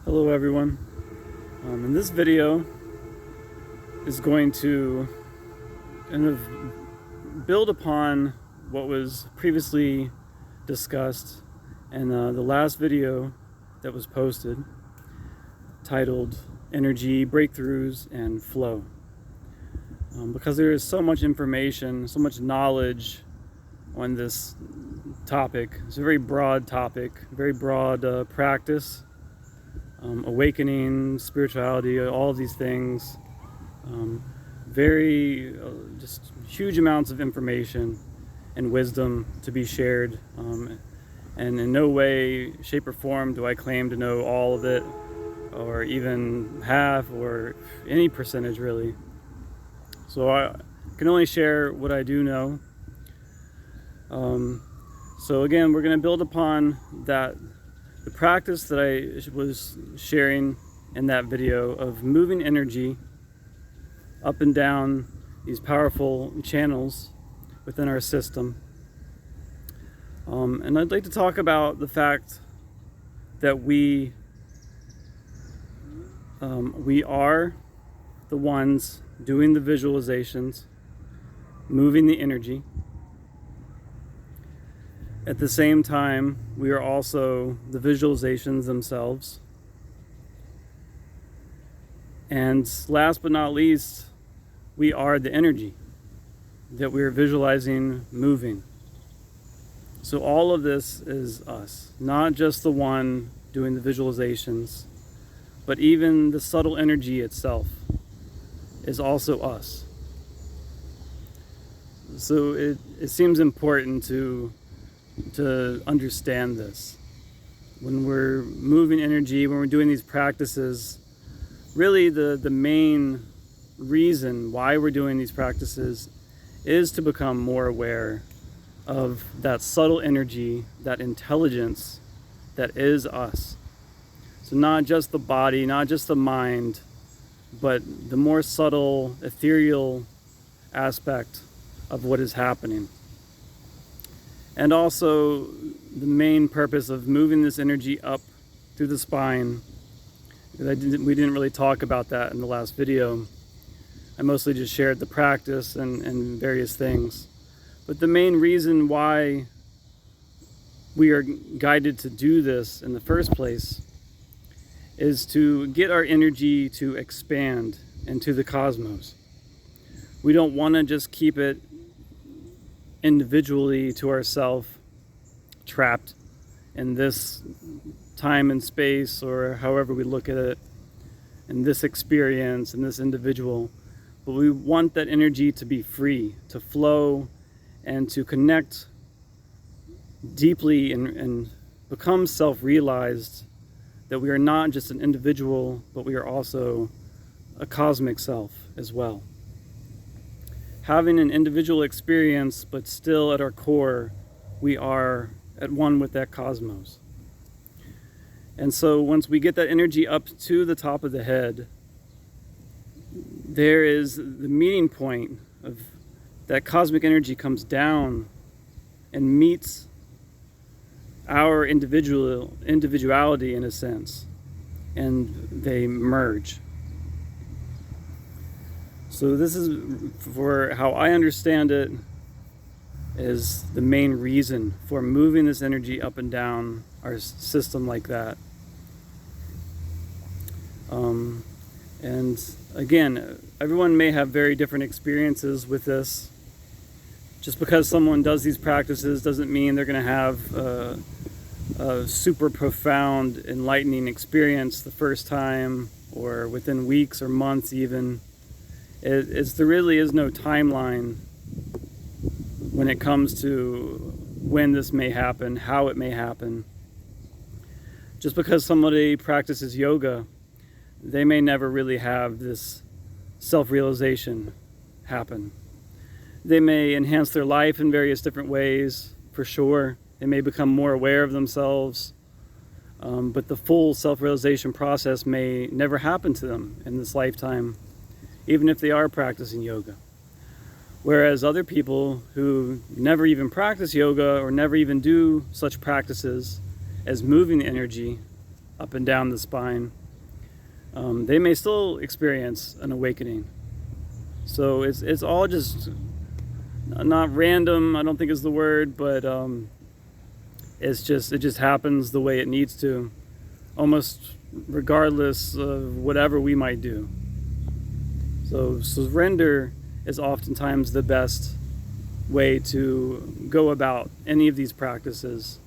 Hello everyone. And this video is going to kind of build upon what was previously discussed in the last video that was posted, titled Energy Breakthroughs and Flow. Because there is so much information, so much knowledge on this topic. It's a very broad topic, very broad practice. Awakening, spirituality, all of these things, just huge amounts of information and wisdom to be shared, and in no way, shape or form do I claim to know all of it, or even half, or any percentage really. So I can only share what I do know. So again, we're going to build upon that. The practice that I was sharing in that video of moving energy up and down these powerful channels within our system. And I'd like to talk about the fact that we are the ones doing the visualizations, moving the energy. At the same time, we are also the visualizations themselves. And last but not least, we are the energy that we are visualizing moving. So all of this is us, not just the one doing the visualizations, but even the subtle energy itself is also us. So it seems important to understand this. When we're moving energy, when we're doing these practices, really the main reason why we're doing these practices is to become more aware of that subtle energy, that intelligence that is us. So not just the body, not just the mind, but the more subtle, ethereal aspect of what is happening. And also the main purpose of moving this energy up through the spine. We didn't really talk about that in the last video. I mostly just shared the practice and various things. But the main reason why we are guided to do this in the first place is to get our energy to expand into the cosmos. We don't want to just keep it individually to ourselves, trapped in this time and space, or however we look at it, in this experience, in this individual. But we want that energy to be free, to flow, and to connect deeply and become self-realized that we are not just an individual, but we are also a cosmic self as well. Having an individual experience, but still at our core, we are at one with that cosmos. And so once we get that energy up to the top of the head, there is the meeting point of that cosmic energy comes down and meets our individuality in a sense, and they merge. So this is, for how I understand it, is the main reason for moving this energy up and down our system like that. And again, everyone may have very different experiences with this. Just because someone does these practices doesn't mean they're going to have a super profound, enlightening experience the first time, or within weeks or months even. There really is no timeline when it comes to when this may happen, how it may happen. Just because somebody practices yoga, they may never really have this self-realization happen. They may enhance their life in various different ways, for sure. They may become more aware of themselves, but the full self-realization process may never happen to them in this lifetime, even if they are practicing yoga. Whereas other people who never even practice yoga or never even do such practices as moving the energy, up and down the spine, they may still experience an awakening. So it's all just not random, I don't think is the word, but it just happens the way it needs to, almost regardless of whatever we might do. So surrender is oftentimes the best way to go about any of these practices.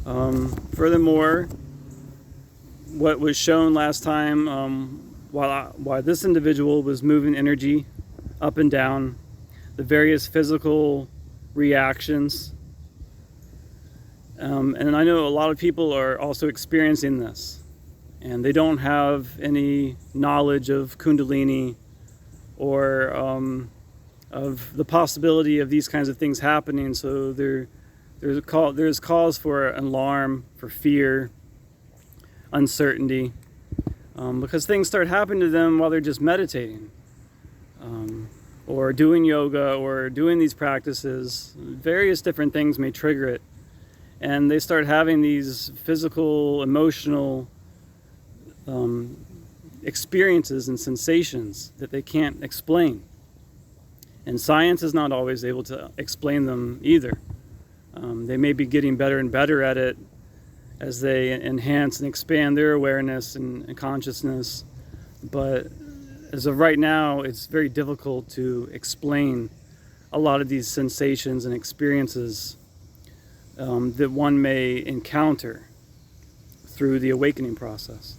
Furthermore, what was shown last time, while this individual was moving energy up and down, the various physical reactions, and I know a lot of people are also experiencing this, and they don't have any knowledge of Kundalini or of the possibility of these kinds of things happening. So there's cause for alarm, for fear, uncertainty, because things start happening to them while they're just meditating, or doing yoga, or doing these practices. Various different things may trigger it, and they start having these physical, emotional experiences and sensations that they can't explain. And science is not always able to explain them either. They may be getting better and better at it as they enhance and expand their awareness and consciousness. But as of right now, it's very difficult to explain a lot of these sensations and experiences that one may encounter through the awakening process.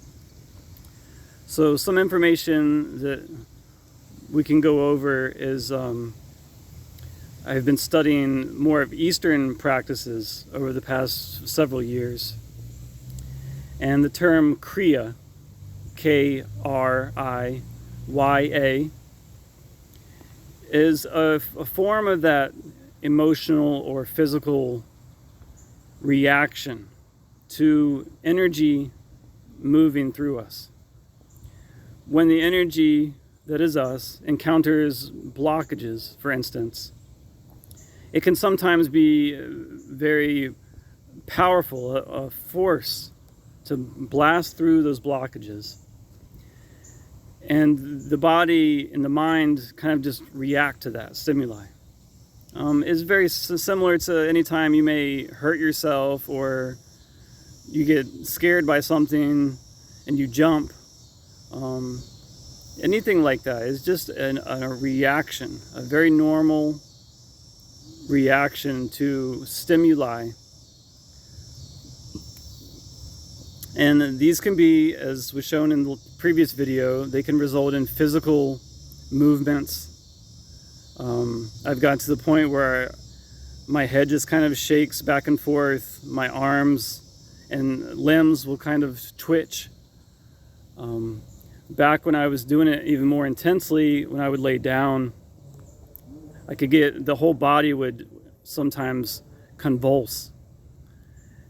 So some information that we can go over is I've been studying more of Eastern practices over the past several years. And the term Kriya, K-R-I-Y-A, is a form of that emotional or physical reaction to energy moving through us. When the energy that is us encounters blockages, for instance, it can sometimes be very powerful, a force to blast through those blockages. And the body and the mind kind of just react to that stimuli. It's very similar to any time you may hurt yourself or you get scared by something and you jump. Anything like that is just a reaction, a very normal reaction to stimuli. And these can be, as was shown in the previous video, they can result in physical movements. I've gotten to the point where my head just kind of shakes back and forth, my arms and limbs will kind of twitch. Back when I was doing it even more intensely, when I would lay down, I could get, the whole body would sometimes convulse.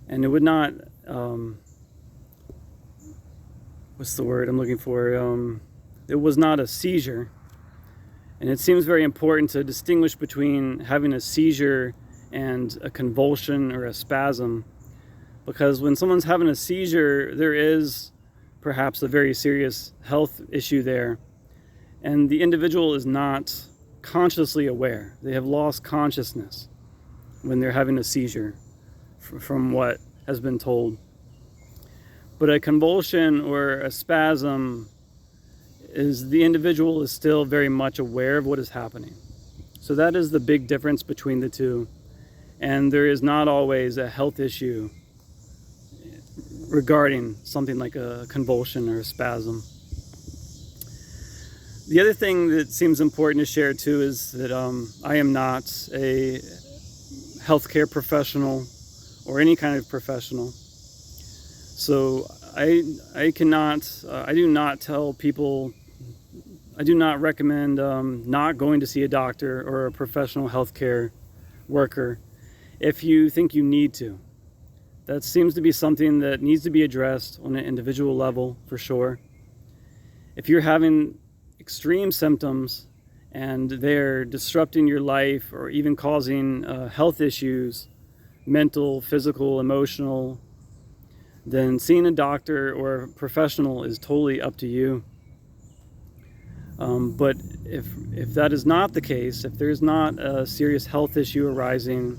And it would not, what's the word I'm looking for? It was not a seizure. And it seems very important to distinguish between having a seizure and a convulsion or a spasm. Because when someone's having a seizure, there is perhaps a very serious health issue there. And the individual is not consciously aware. They have lost consciousness when they're having a seizure, from what has been told. But a convulsion or a spasm is the individual is still very much aware of what is happening. So that is the big difference between the two. And there is not always a health issue regarding something like a convulsion or a spasm. The other thing that seems important to share too is that I am not a healthcare professional or any kind of professional. So I do not tell people, I do not recommend not going to see a doctor or a professional healthcare worker if you think you need to. That seems to be something that needs to be addressed on an individual level for sure. If you're having extreme symptoms and they're disrupting your life or even causing health issues, mental, physical, emotional, then seeing a doctor or a professional is totally up to you. But if that is not the case, if there's not a serious health issue arising,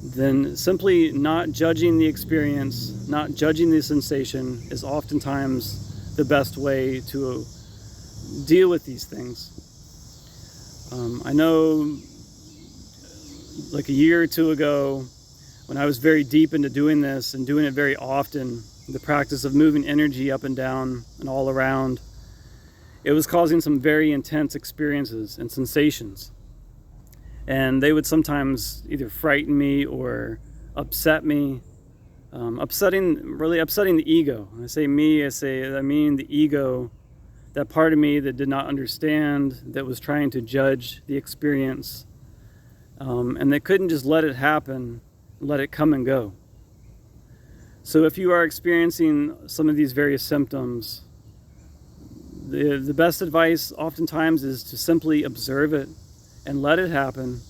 then simply not judging the experience, not judging the sensation is oftentimes the best way to deal with these things. I know like a year or two ago, when I was very deep into doing this and doing it very often, the practice of moving energy up and down and all around, it was causing some very intense experiences and sensations. And they would sometimes either frighten me or upset me, really upsetting the ego. When I say me, I mean the ego, that part of me that did not understand, that was trying to judge the experience, and that couldn't just let it happen, let it come and go. So if you are experiencing some of these various symptoms, the best advice oftentimes is to simply observe it and let it happen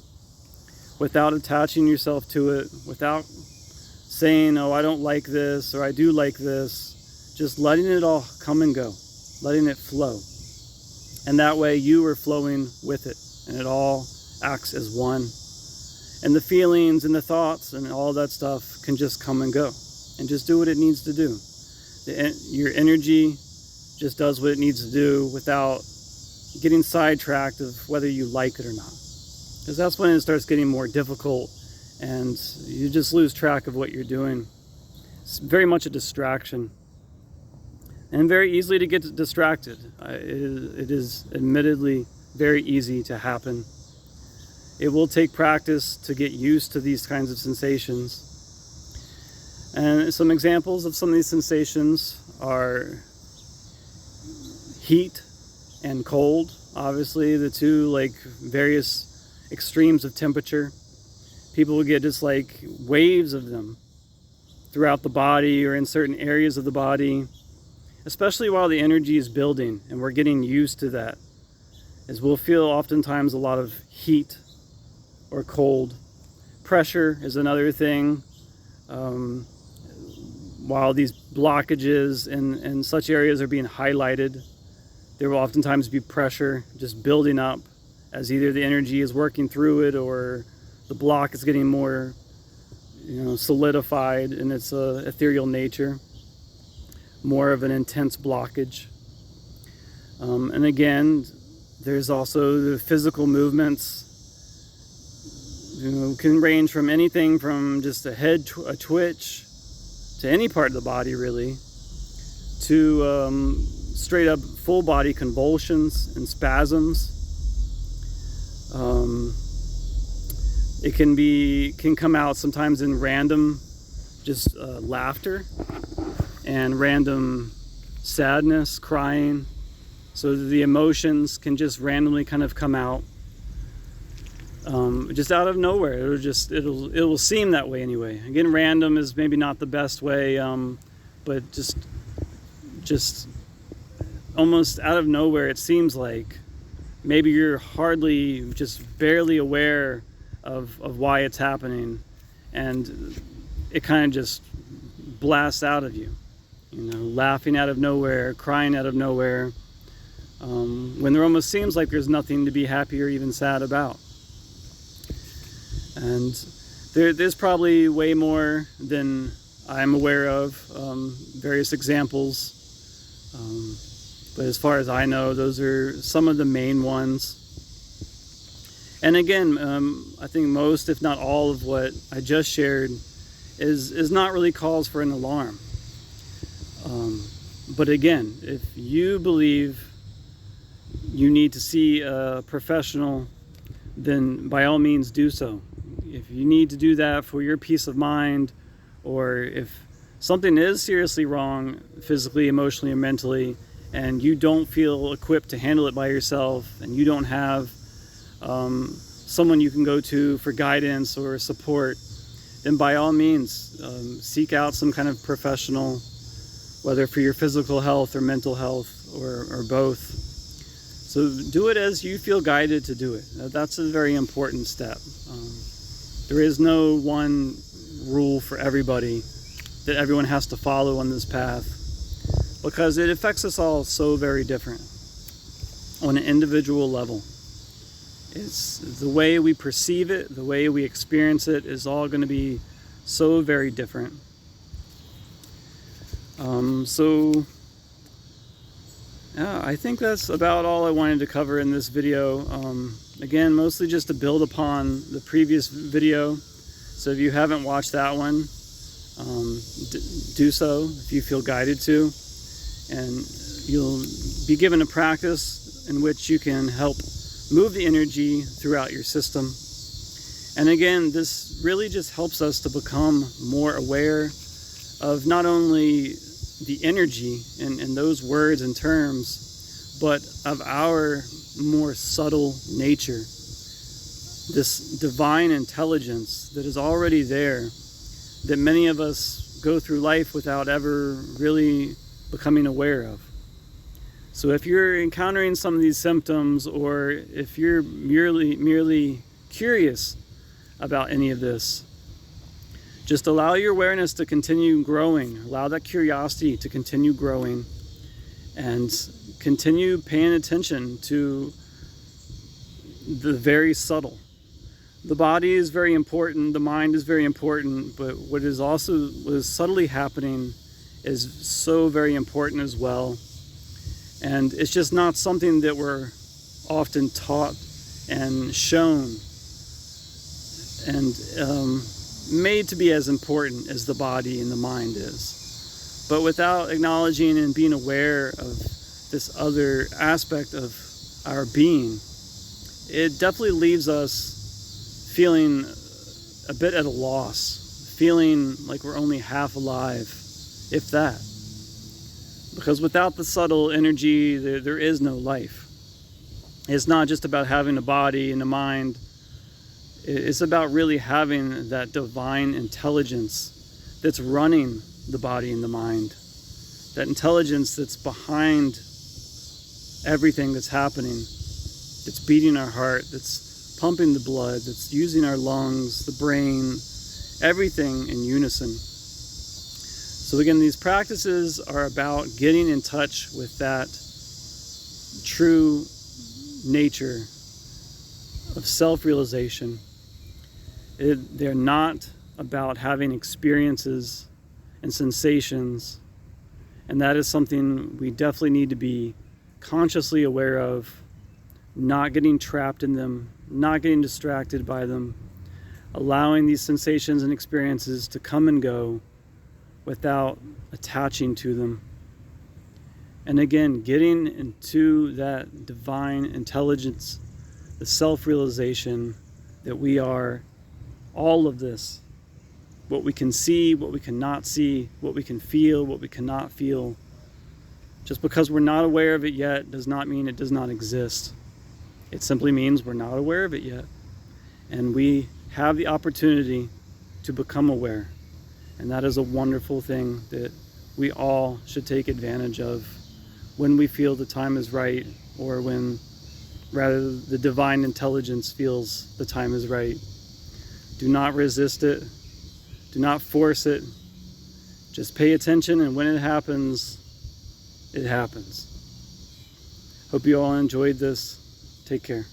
without attaching yourself to it, without saying, oh, I don't like this, or I do like this, just letting it all come and go, letting it flow. And that way you are flowing with it, and it all acts as one. And the feelings and the thoughts and all that stuff can just come and go, and just do what it needs to do. Your energy just does what it needs to do without getting sidetracked of whether you like it or not. Because that's when it starts getting more difficult and you just lose track of what you're doing. It's very much a distraction and very easily to get distracted. It is admittedly very easy to happen. It will take practice to get used to these kinds of sensations. And some examples of some of these sensations are heat and cold, obviously the two like various extremes of temperature. People will get just like waves of them throughout the body or in certain areas of the body, especially while the energy is building and we're getting used to that, as we'll feel oftentimes a lot of heat or cold. Pressure is another thing. While these blockages in such areas are being highlighted, there will oftentimes be pressure just building up as either the energy is working through it or the block is getting more, solidified in its ethereal nature, more of an intense blockage. And again, there's also the physical movements. Can range from anything from just a twitch to any part of the body really, to straight up full body convulsions and spasms. It can come out sometimes in random just laughter and random sadness, crying. So the emotions can just randomly kind of come out, just out of nowhere. It will seem that way anyway. Again, random is maybe not the best way, but just almost out of nowhere, it seems like maybe you're hardly, just barely aware of why it's happening, and it kind of just blasts out of you, laughing out of nowhere, crying out of nowhere, when there almost seems like there's nothing to be happy or even sad about. And there's probably way more than I'm aware of, various examples. But as far as I know, those are some of the main ones. And again, I think most, if not all, of what I just shared is not really cause for an alarm. But again, if you believe you need to see a professional, then by all means do so. If you need to do that for your peace of mind, or if something is seriously wrong physically, emotionally, or mentally, and you don't feel equipped to handle it by yourself, and you don't have someone you can go to for guidance or support, then by all means seek out some kind of professional, whether for your physical health or mental health or both. So do it as you feel guided to do it. That's a very important step. There is no one rule for everybody. that everyone has to follow on this path, because it affects us all so very different on an individual level. It's the way we perceive it, the way we experience it is all going to be so very different. Yeah, I think that's about all I wanted to cover in this video. Again, mostly just to build upon the previous video. So if you haven't watched that one, do so if you feel guided to. And you'll be given a practice in which you can help move the energy throughout your system. And again, this really just helps us to become more aware of not only the energy and those words and terms, but of our more subtle nature, this divine intelligence that is already there, that many of us go through life without ever really becoming aware of. So if you're encountering some of these symptoms, or if you're merely curious about any of this, just allow your awareness to continue growing. Allow that curiosity to continue growing, and continue paying attention to the very subtle. The body is very important, the mind is very important, but what is subtly happening is so very important as well. And it's just not something that we're often taught and shown and made to be as important as the body and the mind is. But without acknowledging and being aware of this other aspect of our being, it definitely leaves us feeling a bit at a loss, feeling like we're only half alive, if that. Because without the subtle energy, there is no life. It's not just about having a body and a mind. It's about really having that divine intelligence that's running the body and the mind. That intelligence that's behind everything that's happening, that's beating our heart, that's pumping the blood, that's using our lungs, the brain, everything in unison. So again, these practices are about getting in touch with that true nature of self-realization. They're not about having experiences and sensations, and that is something we definitely need to be consciously aware of, not getting trapped in them, not getting distracted by them, allowing these sensations and experiences to come and go without attaching to them. And again, getting into that divine intelligence, the self-realization that we are all of this, what we can see, what we cannot see, what we can feel, what we cannot feel. Just because we're not aware of it yet does not mean it does not exist. It simply means we're not aware of it yet. And we have the opportunity to become aware. And that is a wonderful thing that we all should take advantage of when we feel the time is right, or when rather the divine intelligence feels the time is right. Do not resist it. Do not force it. Just pay attention, and when it happens, it happens. Hope you all enjoyed this. Take care.